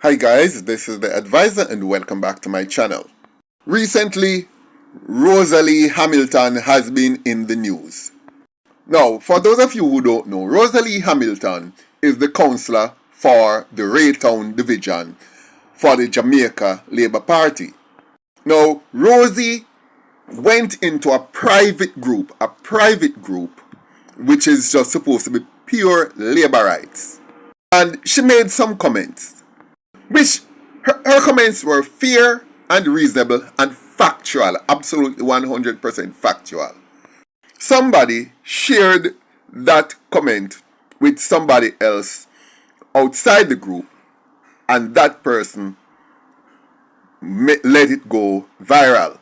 Hi guys, this is the advisor and welcome back to my channel. Recently, Rosalie Hamilton has been in the news. Now, for those of you who don't know, Rosalie Hamilton is the councillor for the Raytown division for the Jamaica Labour Party. Now, Rosie went into a private group which is just supposed to be pure labour rights. And she made some comments which her comments were fair and reasonable and factual, absolutely 100% factual. Somebody shared that comment with somebody else outside the group, and that person let it go viral.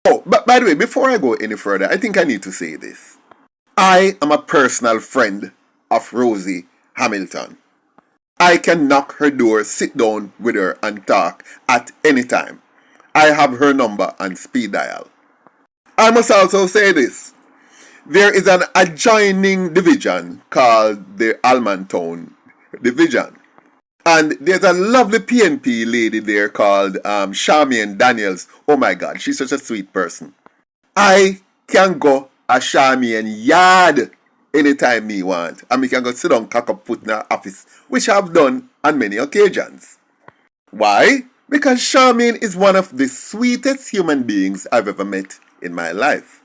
Oh, but by the way, before I go any further, I think I need to say this. I am a personal friend of Rosie Hamilton. I can knock her door, sit down with her and talk at any time. I have her number on speed dial. I must also say this. There is an adjoining division called the Almontown division. And there's a lovely PNP lady there called Charmaine Daniels. Oh my God, she's such a sweet person. I can go a Charmaine yard anytime me want. And me can go sit down, cock up, put in her office, which I've done on many occasions. Why? Because Charmaine is one of the sweetest human beings I've ever met in my life.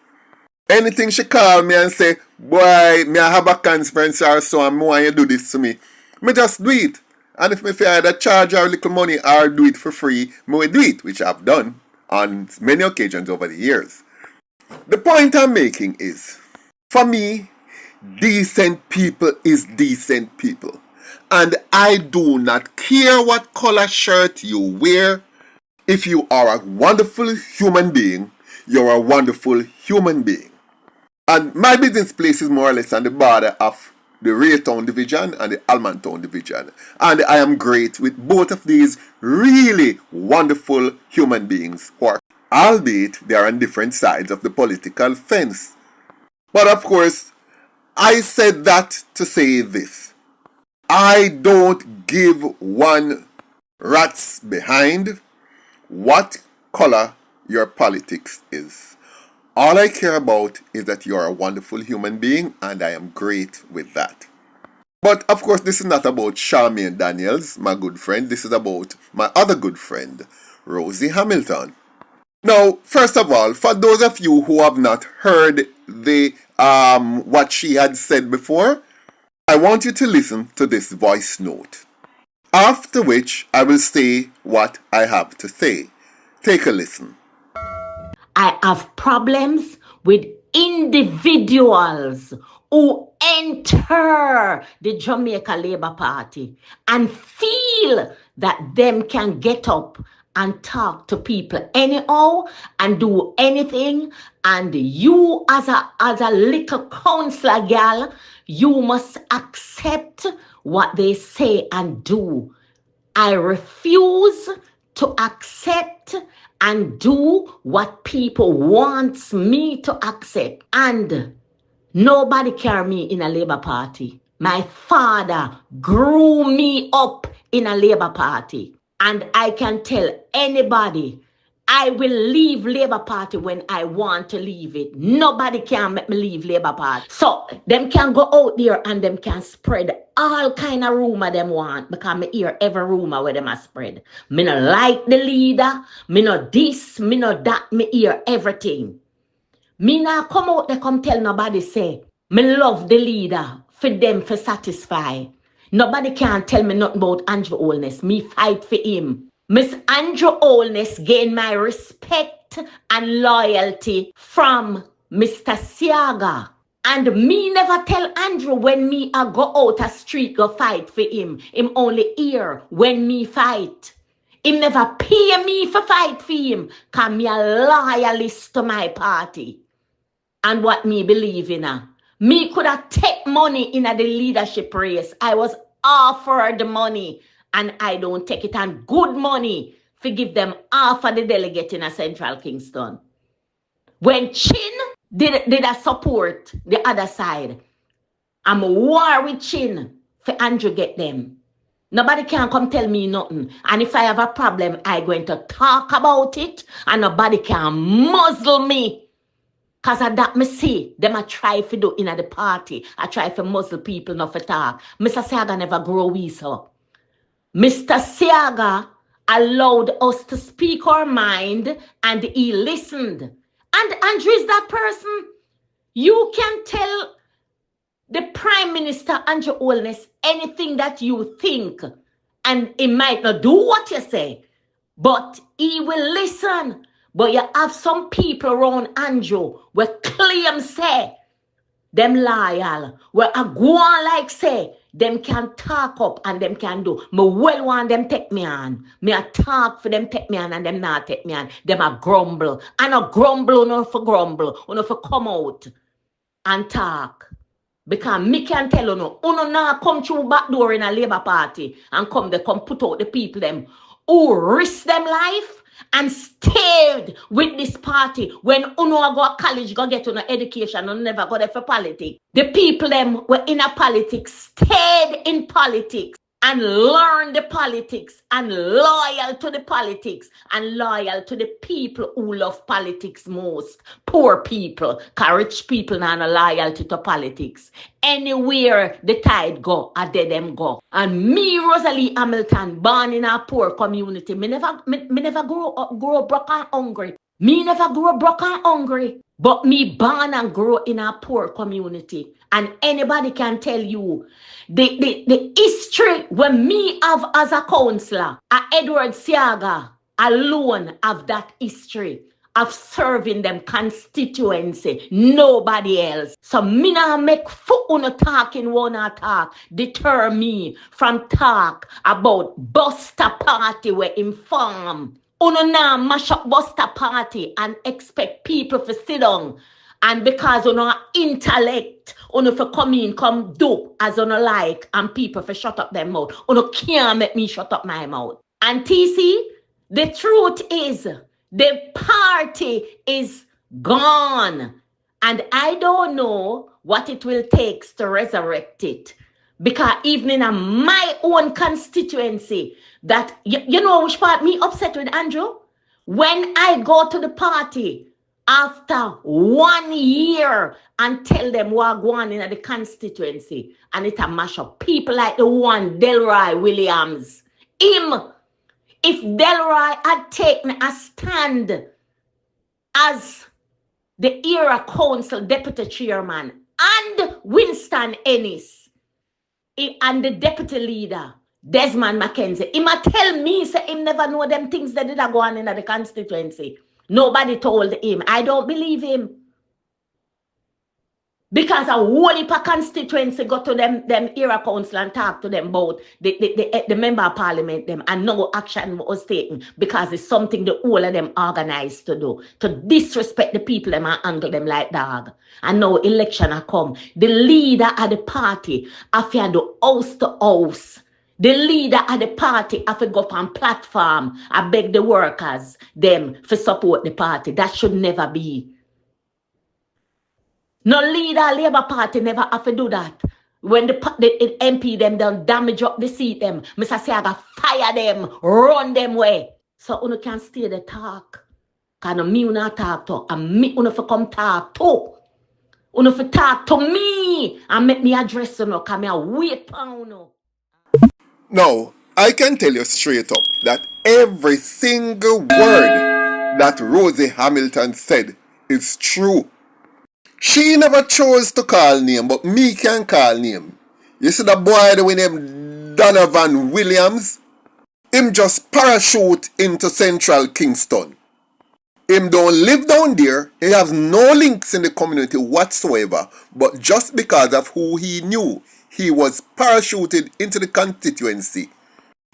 Anything she call me and say, boy, me I have a conference or so and more you do this to me, me just do it. And if me feel either charge her a little money or do it for free, me will do it, which I've done on many occasions over the years. The point I'm making is, for me, decent people is decent people. And I do not care what color shirt you wear. If you are a wonderful human being, you're a wonderful human being. And my business place is more or less on the border of the Raytown division and the Almontown division. And I am great with both of these really wonderful human beings who are, albeit they are on different sides of the political fence. But of course, I said that to say this. I don't give one rat's behind what color your politics is. All I care about is that you are a wonderful human being, and I am great with that. But of course, this is not about Charmaine Daniels, my good friend. This is about my other good friend, Rosie Hamilton. Now, first of all, for those of you who have not heard the what she had said before, I want you to listen to this voice note. After which, I will say what I have to say. Take a listen. I have problems with individuals who enter the Jamaica Labour Party and feel that them can get up and talk to people anyhow and do anything. And you as a little councillor girl, you must accept what they say and do. I refuse to accept and do what people want me to accept. And nobody carry me in a Labour Party. My father grew me up in a Labour Party. And I can tell anybody, I will leave Labour Party when I want to leave it. Nobody can make me leave Labour Party. So them can go out there and them can spread all kind of rumor them want, because me hear every rumor where them a spread. Me no like the leader, me no this, me no that, me hear everything. Me not come out there come tell nobody say, me love the leader for them for satisfy. Nobody can tell me nothing about Andrew Holness. Me fight for him. Miss Andrew Holness gain my respect and loyalty from Mr. Siaga. And me never tell Andrew when me a go out a street go fight for him. Him only hear when me fight. Him never pay me for fight for him. Cause me a loyalist to my party. And what me believe in. Me could have take money in the leadership race. I was offered the money and I don't take it. And good money to give them half of the delegate in a Central Kingston. When Chin did a support the other side, I'm war with Chin for Andrew get them. Nobody can come tell me nothing. And if I have a problem, I going to talk about it. And nobody can muzzle me. Because of that, me see, them I try to do in the party. I try to muzzle people not to talk. Mr. Siaga never grow we so. Mr. Siaga allowed us to speak our mind and he listened. And Andrew is that person. You can tell the Prime Minister Andrew Holness anything that you think, and he might not do what you say, but he will listen. But you have some people around Andrew where claim say them loyal, where I go on like say them can talk up and them can do. Me well want them take me on. Me a talk for them take me on and them not take me on. Them a grumble. And a grumble, enough for grumble, enough for come out and talk. Because me can tell you no, uno now come through back door in a Labour Party and come put out the people them who risk them life and stayed with this party when uno go to college, go get uno education, and never go there for politics. The people them were in a politics, stayed in politics and learned the politics and loyal to the politics and loyal to the people who love politics most. Poor people, cause rich people now no loyalty to politics. Anywhere the tide go, I did them go. And me, Rosalie Hamilton, born in a poor community, me never grow broke and hungry. Me never grow broke and hungry. But me born and grow in a poor community. And anybody can tell you the history when me have as a counselor, Edward Siaga alone have that history of serving them constituency, nobody else. So me not make foot on a talking one talk deter me from talk about Buster Party where inform. Uno now mash up Buster Party and expect people to sit down. And because uno intellect, uno for come in, come do as uno like, and people for shut up their mouth. Uno can't make me shut up my mouth. And TC, the truth is, the party is gone. And I don't know what it will take to resurrect it. Because even in my own constituency, that, you know which part me upset with, Andrew? When I go to the party after 1 year and tell them what going on in the constituency, and it a mash up. People like the one, Delroy Williams. If Delroy had taken a stand as the era council deputy chairman and Winston Ennis and the deputy leader, Desmond Mackenzie, he might tell me, say him never know them things that did go on in the constituency. Nobody told him. I don't believe him. Because a whole heap of constituency go to them era council and talk to them about the member of parliament them, and no action was taken because it's something the whole of them organized to do. To disrespect the people them and handle them like dog. And now election a come. The leader of the party have to do house to house. The leader of the party have to go on platform. I beg the workers them for support the party. That should never be. No leader Labour Party never have to do that. When the MP them done damage up the seat them, Mr. Siaga fire them, run them way. So you can stay the talk. Because me not talk to, and me you for come talk to. You for talk to me and make me address you, because me a wait for you. Now, I can tell you straight up that every single word that Rosie Hamilton said is true. She never chose to call name, but me can call name. You see the boy the name Donovan Williams? Him just parachute into Central Kingston. Him don't live down there. He has no links in the community whatsoever. But just because of who he knew, he was parachuted into the constituency.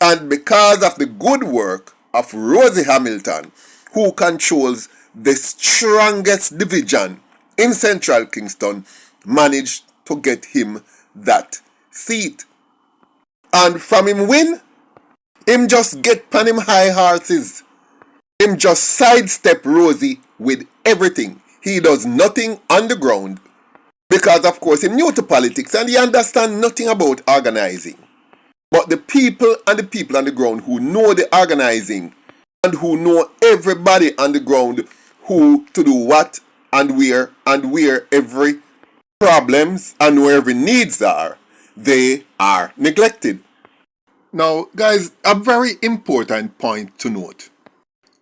And because of the good work of Rosie Hamilton, who controls the strongest division in Central Kingston, managed to get him that seat. And from him win, him just get pan him high horses. Him just sidestep Rosie with everything. He does nothing on the ground. Because of course him new to politics and he understand nothing about organizing. But the people on the ground who know the organizing and who know everybody on the ground who to do what and where every problems and where every needs are, they are neglected. Now, guys, a very important point to note.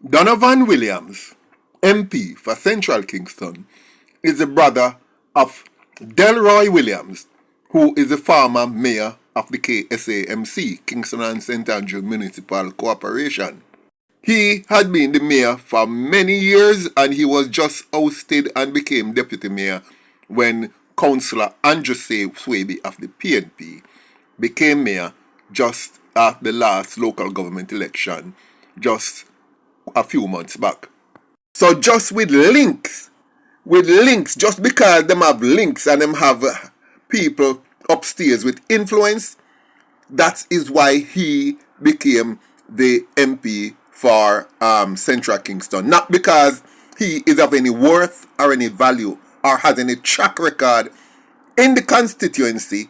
Donovan Williams, MP for Central Kingston, is the brother of Delroy Williams, who is the former mayor of the KSAMC, Kingston and St. Andrew Municipal Corporation. He had been the mayor for many years and he was just ousted and became deputy mayor when Councillor Andrew Swaby of the PNP became mayor just at the last local government election just a few months back. So just with links, just because them have links and them have people upstairs with influence, that is why he became the MP for Central Kingston. Not because he is of any worth or any value or has any track record in the constituency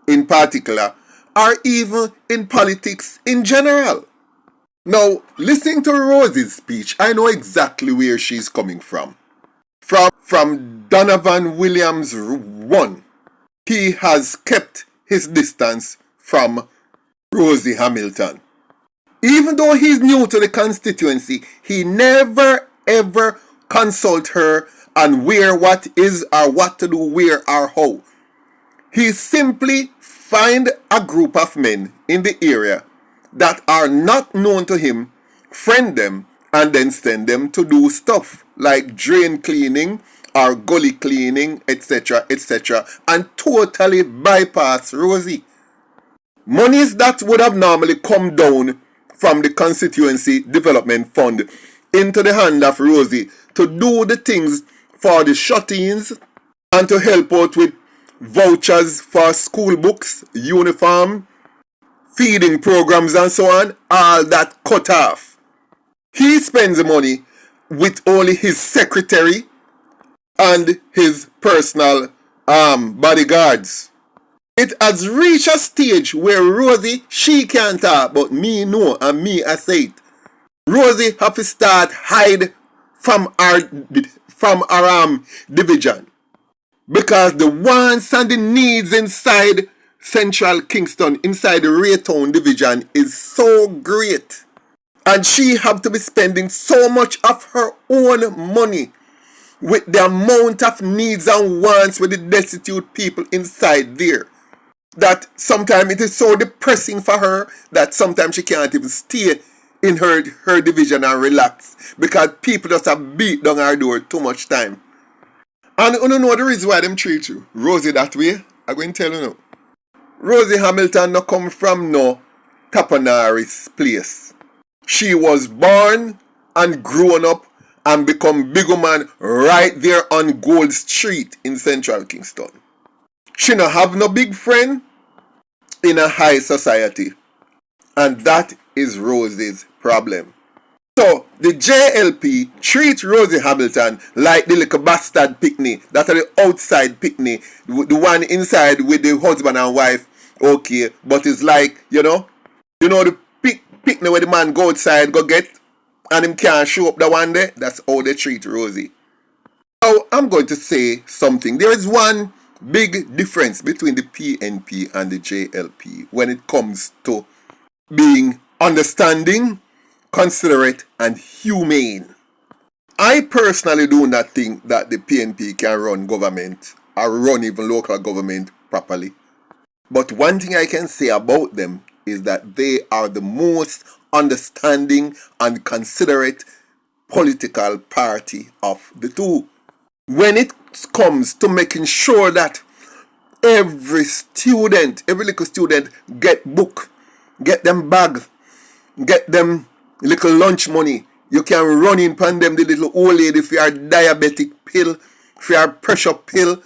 in particular or even in politics in general. Now, listening to Rosie's speech, I know exactly where she's coming from. From Donovan Williams 1, he has kept his distance from Rosie Hamilton. Even though he's new to the constituency, he never ever consult her on where what is or what to do where or how. He simply find a group of men in the area that are not known to him, friend them, and then send them to do stuff like drain cleaning or gully cleaning, etc., etc., and totally bypass Rosie. Monies that would have normally come down from the constituency development fund into the hand of Rosie to do the things for the shut-ins and to help out with vouchers for school books, uniform, feeding programs and so on, all that cut off. He spends the money with only his secretary and his personal bodyguards. It has reached a stage where Rosie, she can't talk, but me know and me I say it. Rosie have to start hide from our division because the wants and the needs inside Central Kingston, inside the Raytown division is so great. And she have to be spending so much of her own money with the amount of needs and wants with the destitute people inside there that sometimes it is so depressing for her that sometimes she can't even stay in her division and relax because people just have beat down her door too much time. And you know the reason why them treat you Rosie that way? I'm going to tell you now. Rosie Hamilton no come from no Tapanaris place. She was born and grown up and become big woman right there on Gold Street in Central Kingston. She no have no big friend in a high society. And that is Rosie's problem. So the JLP treat Rosie Hamilton like the little bastard picnic. That are the outside picnic. The one inside with the husband and wife. Okay, but it's like, you know the picnic where the man go outside, go get, and him can't show up the one day. That's how they treat Rosie. Now, I'm going to say something. There is one big difference between the PNP and the JLP when it comes to being understanding, considerate, and humane. I personally do not think that the PNP can run government or run even local government properly. But one thing I can say about them is that they are the most understanding and considerate political party of the two. When it comes to making sure that every little student get book, get them bag, get them little lunch money, you can run in upon them the little old lady for your diabetic pill, for your pressure pill,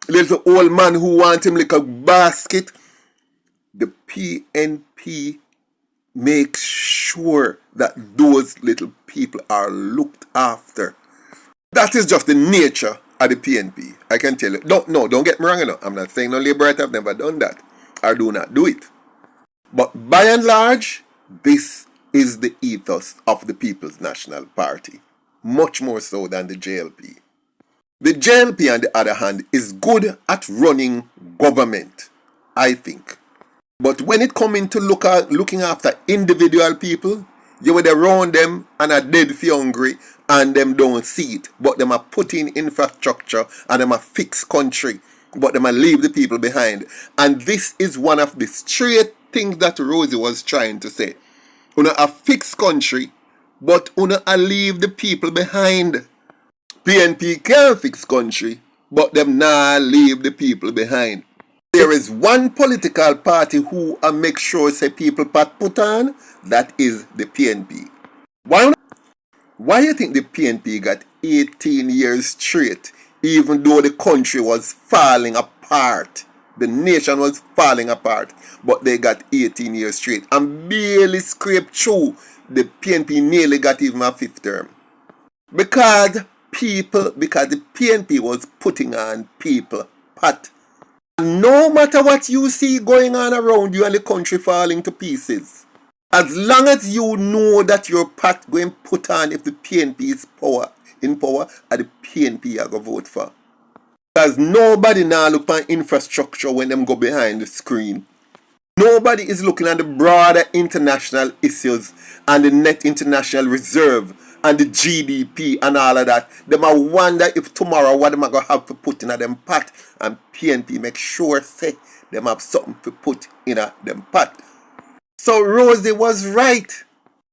little old man who want him like a basket. The PNP makes sure that those little people are looked after. That is just the nature of the PNP. I can tell you. Don't get me wrong. I'm not saying no Labourite have never done that or do not do it. But by and large, this is the ethos of the People's National Party, much more so than the JLP. The JLP, on the other hand, is good at running government, I think. But when it comes into looking after individual people, you would around them and are dead for hungry and them don't see it. But them are putting infrastructure and them are fix country. But them are leave the people behind. And this is one of the straight things that Rosie was trying to say. Una a fix country, but una a leave the people behind. PNP can fix country, but them nah leave the people behind. There is one political party who make sure say people put on, that is the PNP. Why you think the PNP got 18 years straight, even though the country was falling apart? The nation was falling apart, but they got 18 years straight and barely scraped through. The PNP nearly got even a fifth term. Because the PNP was putting on people pat. No matter what you see going on around you and the country falling to pieces, as long as you know that your pat going put on if the PNP is in power, and the PNP you go vote for. Because nobody now look at infrastructure when them go behind the screen. Nobody is looking at the broader international issues and the net international reserve and the GDP and all of that. Them a wonder if tomorrow what them a gonna have to put in a them pot, and PNP make sure say them have something to put in a them pot. So Rosie was right.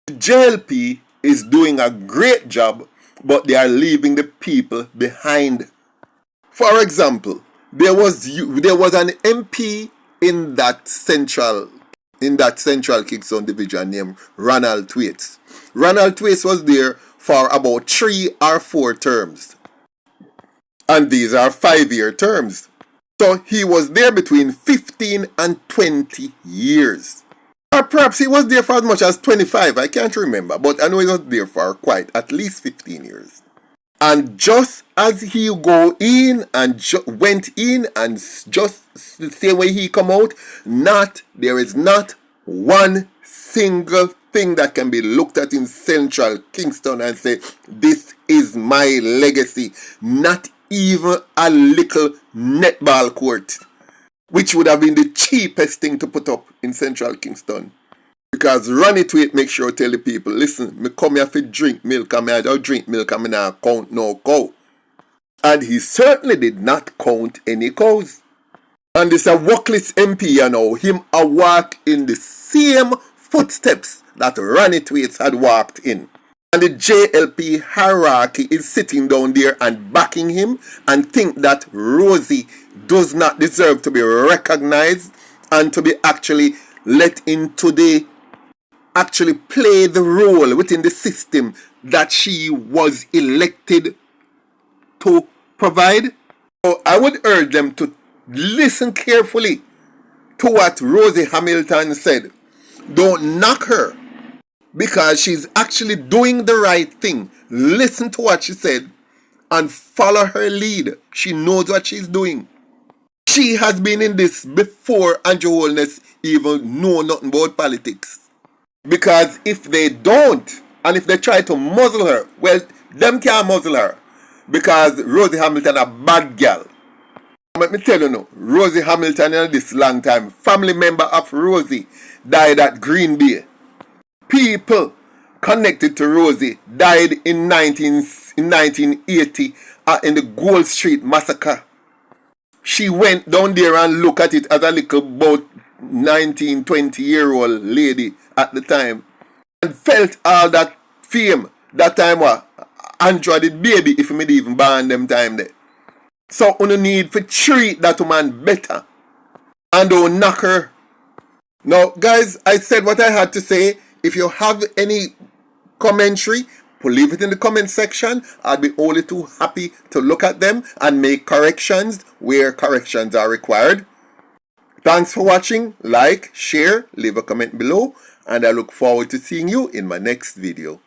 The JLP is doing a great job, but they are leaving the people behind. For example, there was an MP in that central Kingston division named Ronald Thwaites. Ronald Thwaites was there for about 3 or 4 terms. And these are 5-year terms. So he was there between 15 and 20 years. Or perhaps he was there for as much as 25, I can't remember. But I know he was there for quite at least 15 years. And just as he went in and just the same way he come out, there is not one single thing that can be looked at in central Kingston and say, this is my legacy. Not even a little netball court, which would have been the cheapest thing to put up in central Kingston. Because Ronnie Tweet make sure tell the people, listen, me come here for drink milk and I don't drink milk and me not count no cow. And he certainly did not count any cows. And this a workless MP, you know, him a walk in the same footsteps that Ronnie Tweets had walked in. And the JLP hierarchy is sitting down there and backing him and think that Rosie does not deserve to be recognized and to be actually let into actually play the role within the system that she was elected to provide. So I would urge them to listen carefully to what Rosie Hamilton said. Don't knock her because she's actually doing the right thing. Listen to what she said and follow her lead. She knows what she's doing. She has been in this before Andrew Holness even know nothing about politics. Because if they don't, and if they try to muzzle her, well, them can't muzzle her. Because Rosie Hamilton a bad girl. Let me tell you now, Rosie Hamilton in this long time, family member of Rosie, died at Green Bay. People connected to Rosie died in 1980 in the Gold Street massacre. She went down there and looked at it as a little about 19, 20-year-old lady at the time and felt all that fame. That time was Andrew the baby if me even born them time there. So you need to treat that woman better and don't knock her. Now guys, I said what I had to say. If you have any commentary, leave it in the comment section. I'll be only too happy to look at them and make corrections where corrections are required. Thanks for watching. Like, share, leave a comment below, and I look forward to seeing you in my next video.